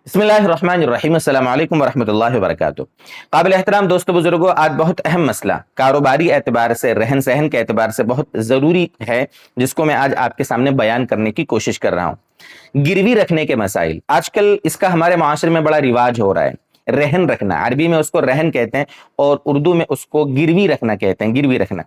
बिस्मिल्लाहिर्रहमानिर्रहीम, अस्सलाम वालेकुम वरहमतुल्लाहि वबरकातुहू। काबिल एहतराम दोस्तों बुजुर्गों, आज बहुत अहम मसला कारोबारी एतबार से, रहन सहन के एतबार से बहुत ज़रूरी है, जिसको मैं आज आपके सामने बयान करने की कोशिश कर रहा हूँ। गिरवी रखने के मसाइल। आजकल इसका हमारे माशरे में बड़ा रिवाज हो रहा है। रहन रखना, अरबी में उसको रहन कहते हैं और उर्दू में उसको गिरवी रखना कहते हैं। गिरवी रखना,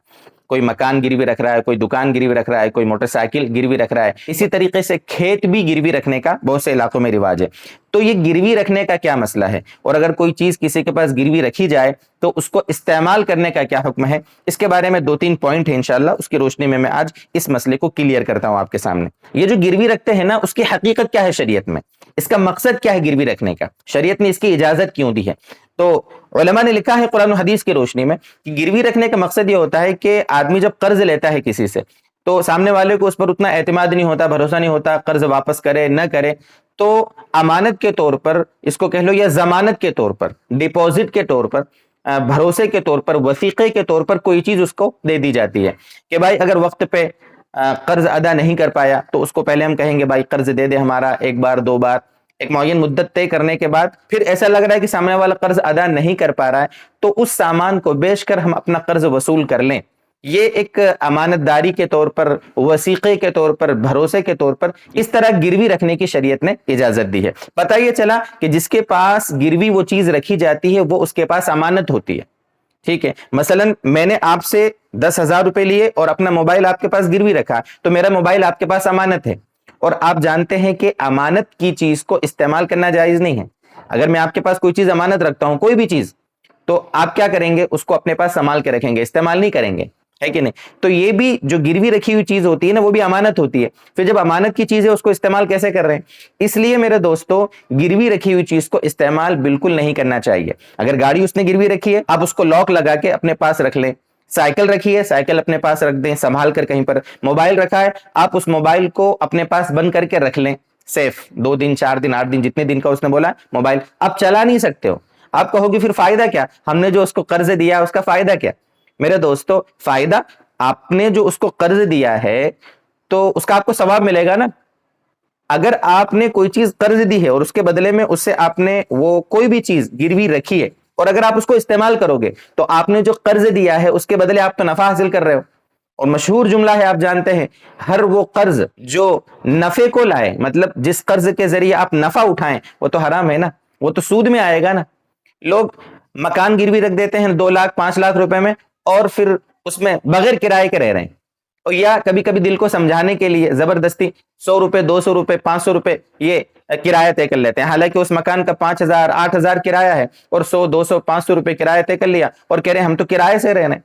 कोई मकान गिरवी रख रहा है, कोई दुकान गिरवी रख रहा है, कोई मोटरसाइकिल गिरवी रख रहा है। इसी तरीके से खेत भी गिरवी रखने का बहुत से इलाकों में रिवाज है। तो ये गिरवी रखने का क्या मसला है, और अगर कोई चीज किसी के पास गिरवी रखी जाए तो उसको इस्तेमाल करने का क्या हुक्म है, इसके बारे में 2-3 पॉइंट है इंशाल्लाह। उसकी रोशनी में मैं आज इस मसले को क्लियर करता हूं आपके सामने। ये जो गिरवी रखते हैं ना, उसकी हकीकत क्या है शरीयत में, इसका मकसद क्या है गिरवी रखने का, शरीयत ने इसकी इजाजत क्यों दी है। तो उलमा ने लिखा है कुरान और हदीस की रोशनी में कि गिरवी रखने का मकसद ये होता है कि आदमी जब कर्ज लेता है किसी से, तो सामने वाले को उस पर उतना एतमाद नहीं होता, भरोसा नहीं होता, कर्ज वापस करे न करे, तो अमानत के तौर पर इसको कह लो, या जमानत के तौर पर, डिपॉजिट के तौर पर, भरोसे के तौर पर, वसीके के तौर पर कोई चीज उसको दे दी जाती है कि भाई अगर वक्त पे कर्ज अदा नहीं कर पाया तो उसको पहले हम कहेंगे भाई कर्ज दे दे हमारा, एक बार दो बार, एक मुअय्यन मुद्दत तय करने के बाद फिर ऐसा लग रहा है कि सामने वाला कर्ज अदा नहीं कर पा रहा है, तो उस सामान को बेचकर हम अपना कर्ज वसूल कर लें। ये एक अमानतदारी के तौर पर, वसीके के तौर पर, भरोसे के तौर पर इस तरह गिरवी रखने की शरीयत ने इजाजत दी है। पता ये चला कि जिसके पास गिरवी वो चीज रखी जाती है वो उसके पास अमानत होती है। ठीक है, मसलन मैंने आपसे 10,000 रुपए लिए और अपना मोबाइल आपके पास गिरवी रखा, तो मेरा मोबाइल आपके पास अमानत है, और आप जानते हैं कि अमानत की चीज को इस्तेमाल करना जायज नहीं है। अगर मैं आपके पास कोई चीज अमानत रखता हूं, कोई भी चीज, तो आप क्या करेंगे, उसको अपने पास संभाल के रखेंगे, इस्तेमाल नहीं करेंगे, है कि नहीं। तो ये भी जो गिरवी रखी हुई चीज होती है ना, वो भी अमानत होती है। फिर जब अमानत की चीज है उसको इस्तेमाल कैसे कर रहे हैं। इसलिए मेरे दोस्तों, गिरवी रखी हुई चीज को इस्तेमाल बिल्कुल नहीं करना चाहिए। अगर गाड़ी उसने गिरवी रखी है, आप उसको लॉक लगा के अपने पास रख लें। साइकिल रखी है, साइकिल अपने पास रख दें संभाल कर कहीं पर। मोबाइल रखा है, आप उस मोबाइल को अपने पास बंद करके रख लें सेफ, 2 दिन 4 दिन 8 दिन, जितने दिन का उसने बोला मोबाइल आप चला नहीं सकते हो। आप कहोगे फिर फायदा क्या, हमने जो उसको कर्ज दिया उसका फायदा क्या। मेरे दोस्तों, फायदा, आपने जो उसको कर्ज दिया है तो उसका आपको सवाब मिलेगा ना। अगर आपने कोई चीज कर्ज दी है और उसके बदले में उससे आपने वो कोई भी चीज गिरवी रखी है, और अगर आप उसको इस्तेमाल करोगे तो आपने जो कर्ज दिया है उसके बदले आप तो नफा हासिल कर रहे हो। और मशहूर जुमला है, आप जानते हैं, हर वो कर्ज जो नफे को लाए, मतलब जिस कर्ज के जरिए आप नफा उठाएं, वो तो हराम है ना, वो तो सूद में आएगा ना। लोग मकान गिरवी रख देते हैं 2 लाख 5 लाख रुपए में, और फिर उसमें बगैर किराए के रह रहे हैं। और या कभी कभी दिल को समझाने के लिए जबरदस्ती 100 रुपए 200 रुपए 500 रुपए ये किराया तय कर लेते हैं, हालांकि उस मकान का 5,000 8,000 किराया है, और 100 200 500 रुपए किराया तय कर लिया और कह रहे हैं हम तो किराए से रह रहे हैं।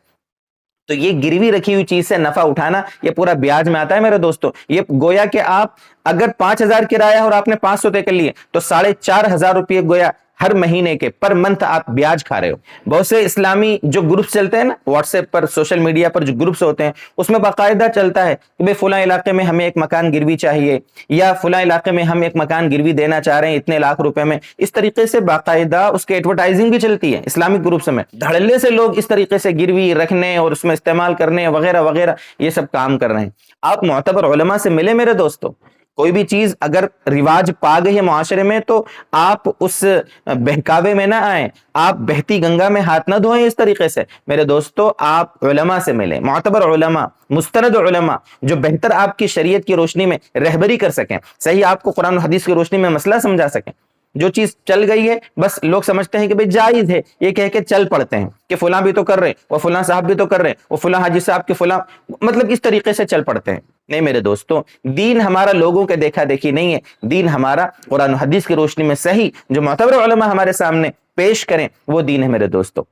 तो ये गिरवी रखी हुई चीज से नफा उठाना, ये पूरा ब्याज में आता है मेरे दोस्तों। ये गोया कि आप अगर 5,000 किराया है और आपने 500 तय कर लिए, तो 4,500 रुपये गोया हर महीने के पर मंथ आप ब्याज खा रहे हो। बहुत से इस्लामी जो ग्रुप्स चलते हैं ना व्हाट्सएप पर, सोशल मीडिया पर जो ग्रुप्स होते हैं, उसमें बाकायदा चलता है कि भाई फुला इलाके में हमें एक मकान गिरवी चाहिए, या फुला इलाके में हम एक मकान गिरवी देना चाह रहे हैं इतने लाख रुपए में। इस तरीके से बाकायदा उसके एडवर्टाइजिंग भी चलती है इस्लामिक ग्रुप्स में। धड़ल्ले से लोग इस तरीके से गिरवी रखने और उसमें इस्तेमाल करने वगैरह वगैरह ये सब काम कर रहे हैं। आप मुअतबर उलमा से मिले मेरे दोस्तों। कोई भी चीज अगर रिवाज पा गई है मुआशरे में, तो आप उस बहकावे में ना आए, आप बहती गंगा में हाथ ना धोएं इस तरीके से। मेरे दोस्तों, आप उलमा से मिलें, मुअतबर उलमा, मुस्तनद उलमा, जो बेहतर आपकी शरीयत की रोशनी में रहबरी कर सकें, सही आपको कुरान और हदीस की रोशनी में मसला समझा सकें। जो चीज चल गई है, बस लोग समझते हैं कि भाई जायज है, ये कह के चल पड़ते हैं कि फुला भी तो कर रहे हैं, वो फुला साहब भी तो कर रहे हैं, वो फुला हाजी साहब के फुला, मतलब इस तरीके से चल पड़ते हैं। नहीं मेरे दोस्तों, दीन हमारा लोगों के देखा देखी नहीं है। दीन हमारा कुरान हदीस की रोशनी में सही जो मुअतबर उलमा हमारे सामने पेश करें, वो दीन है मेरे दोस्तों।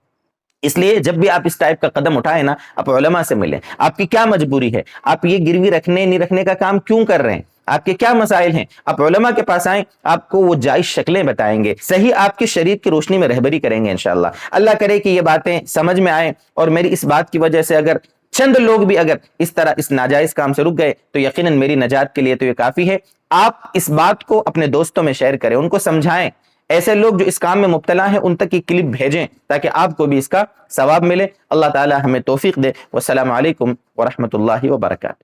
इसलिए जब भी आप इस टाइप का कदम उठाए ना, आप उलमा से मिलें। आपकी क्या मजबूरी है, आप ये गिरवी रखने नहीं रखने का काम क्यों कर रहे हैं, आपके क्या मसाइल हैं, आप उलमा के पास आएं, आपको वो जायज शक्लें बताएंगे, सही आपकी शरीयत की रोशनी में रहबरी करेंगे इंशाअल्लाह। अल्लाह करे कि ये बातें समझ में आए, और मेरी इस बात की वजह से अगर चंद लोग भी अगर इस तरह इस नाजायज काम से रुक गए, तो यकीनन मेरी नजात के लिए तो ये काफी है। आप इस बात को अपने दोस्तों में शेयर करें, उनको समझाएं। ऐसे लोग जो इस काम में मुब्तला हैं उन तक ये क्लिप भेजें, ताकि आपको भी इसका सवाब मिले। अल्लाह ताला हमें तौफीक दे। वस्सलामु अलैकुम वरहमतुल्लाहि वबरकातुहू।